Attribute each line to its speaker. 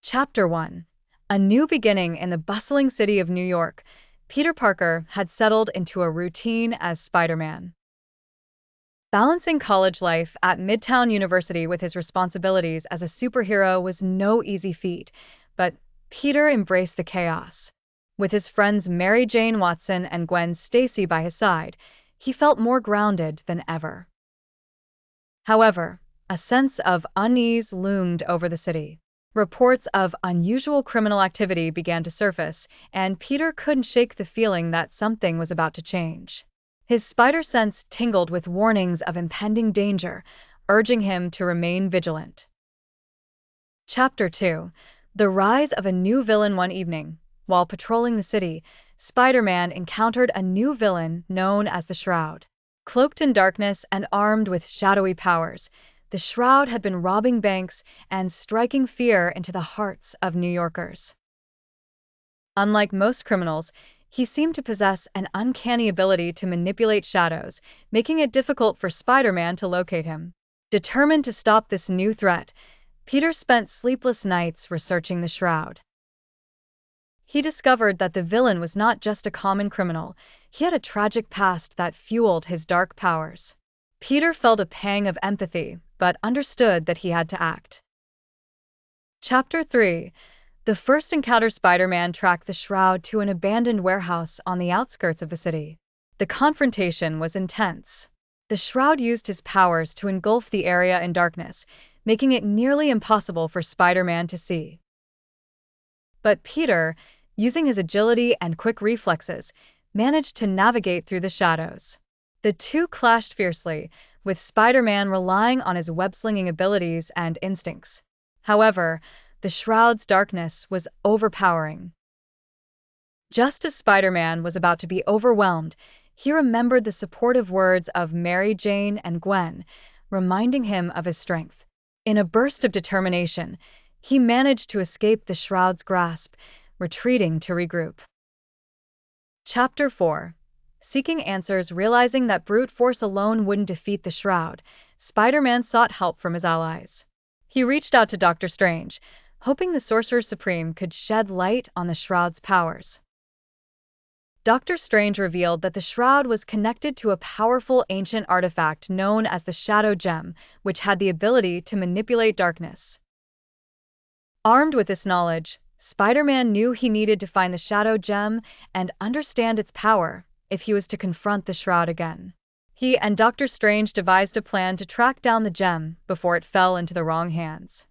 Speaker 1: Chapter 1. A new beginning in the bustling city of New York. Peter Parker had settled into a routine as Spider-Man. Balancing college life at Midtown University with his responsibilities as a superhero was no easy feat, but Peter embraced the chaos. With his friends Mary Jane Watson and Gwen Stacy by his side, he felt more grounded than ever. However, a sense of unease loomed over the city. Reports of unusual criminal activity began to surface, and Peter couldn't shake the feeling that something was about to change. His spider sense tingled with warnings of impending danger, urging him to remain vigilant. Chapter 2. The rise of a new villain. One evening, while patrolling the city, Spider-Man encountered a new villain known as the Shroud. Cloaked in darkness and armed with shadowy powers, the Shroud had been robbing banks and striking fear into the hearts of New Yorkers. Unlike most criminals, he seemed to possess an uncanny ability to manipulate shadows, making it difficult for Spider-Man to locate him. Determined to stop this new threat, Peter spent sleepless nights researching the Shroud. He discovered that the villain was not just a common criminal, he had a tragic past that fueled his dark powers. Peter felt a pang of empathy, but understood that he had to act. Chapter 3. The first encounter. Spider-Man tracked the Shroud to an abandoned warehouse on the outskirts of the city. The confrontation was intense. The Shroud used his powers to engulf the area in darkness, making it nearly impossible for Spider-Man to see. But Peter, using his agility and quick reflexes, managed to navigate through the shadows. The two clashed fiercely, with Spider-Man relying on his web-slinging abilities and instincts. However, the Shroud's darkness was overpowering. Just as Spider-Man was about to be overwhelmed, he remembered the supportive words of Mary Jane and Gwen, reminding him of his strength. In a burst of determination, he managed to escape the Shroud's grasp, retreating to regroup. Chapter 4. Seeking answers. Realizing that brute force alone wouldn't defeat the Shroud, Spider-Man sought help from his allies. He reached out to Dr. Strange, hoping the Sorcerer Supreme could shed light on the Shroud's powers. Dr. Strange revealed that the Shroud was connected to a powerful ancient artifact known as the Shadow Gem, which had the ability to manipulate darkness. Armed with this knowledge, Spider-Man knew he needed to find the Shadow Gem and understand its power if he was to confront the Shroud again. He and Dr. Strange devised a plan to track down the gem before it fell into the wrong hands.